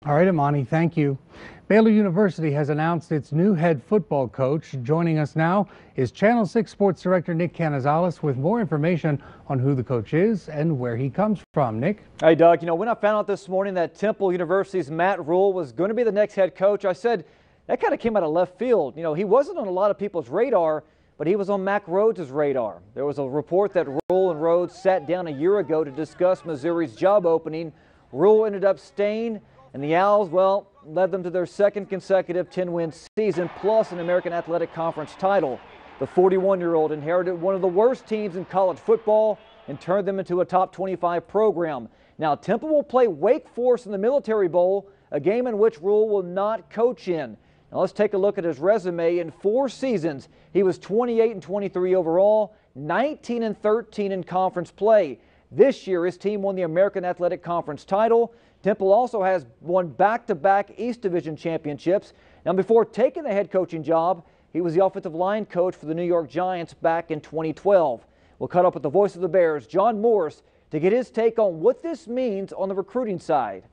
All right, Imani, thank you. Baylor University has announced its new head football coach. Joining us now is Channel 6 Sports Director Nick Canizales with more information on who the coach is and where he comes from. Nick? Hey, Doug, when I found out this morning that Temple University's Matt Rhule was going to be the next head coach, I said that kind of came out of left field. He wasn't on a lot of people's radar, but he was on Mack Rhodes' radar. There was a report that Rhule and Rhodes sat down a year ago to discuss Missouri's job opening. Rhule ended up staying, and the Owls, well, led them to their second consecutive 10-win season, plus an American Athletic Conference title. The 41-year-old inherited one of the worst teams in college football and turned them into a top 25 program. Now, Temple will play Wake Forest in the Military Bowl, a game in which Rhule will not coach in. Now, let's take a look at his resume. In 4 seasons, he was 28-23 overall, 19-13 in conference play. This year, his team won the American Athletic Conference title. Temple also has won back-to-back East Division championships. Now, before taking the head coaching job, he was the offensive line coach for the New York Giants back in 2012. We'll cut up with the voice of the Bears, John Morris, to get his take on what this means on the recruiting side.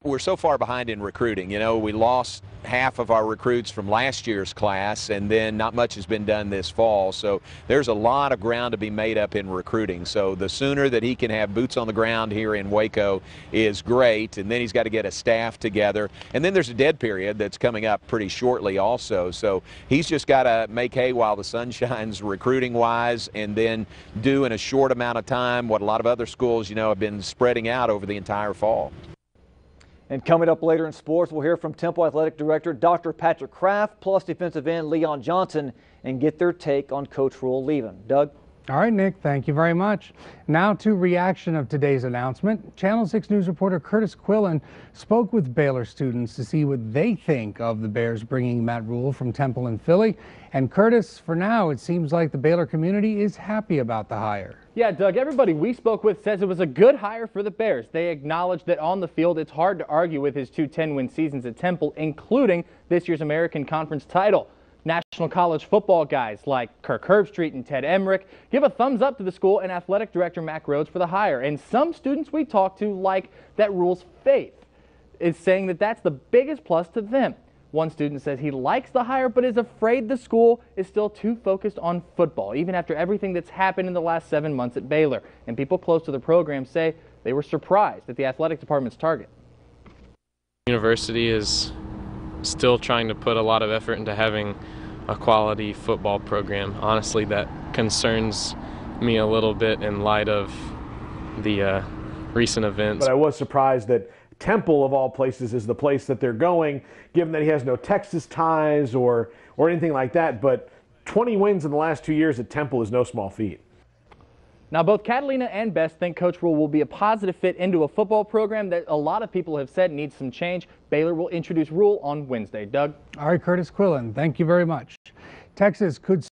We're so far behind in recruiting. We lost half of our recruits from last year's class, and then not much has been done this fall. So there's a lot of ground to be made up in recruiting. So the sooner that he can have boots on the ground here in Waco is great, and then he's got to get a staff together. And then there's a dead period that's coming up pretty shortly also. So he's just got to make hay while the sun shines recruiting-wise, and then do in a short amount of time what a lot of other schools, have been spreading out over the entire fall. And coming up later in sports, we'll hear from Temple Athletic Director Dr. Patrick Kraft, plus defensive end Leon Johnson, and get their take on Coach Rhule leaving. Doug? All right, Nick, thank you very much. Now to reaction of today's announcement. Channel 6 News reporter Curtis Quillen spoke with Baylor students to see what they think of the Bears bringing Matt Rhule from Temple and Philly. And Curtis, for now, it seems like the Baylor community is happy about the hire. Yeah, Doug, everybody we spoke with says it was a good hire for the Bears. They acknowledged that on the field it's hard to argue with his 2 10-win seasons at Temple, including this year's American Conference title. National college football guys like Kirk Herbstreit and Ted Emmerich give a thumbs up to the school and athletic director Mack Rhodes for the hire. And some students we talked to like that Rhule's faith is saying that that's the biggest plus to them. One student says he likes the hire but is afraid the school is still too focused on football, even after everything that's happened in the last 7 months at Baylor. And people close to the program say they were surprised at the athletic department's target. University is still trying to put a lot of effort into having a quality football program. Honestly, that concerns me a little bit in light of the recent events. But I was surprised that Temple, of all places, is the place that they're going, given that he has no Texas ties or anything like that. But 20 wins in the last 2 years at Temple is no small feat. Now, both Catalina and Best think Coach Rhule will be a positive fit into a football program that a lot of people have said needs some change. Baylor will introduce Rhule on Wednesday. Doug? All right, Curtis Quillen, thank you very much. Texas could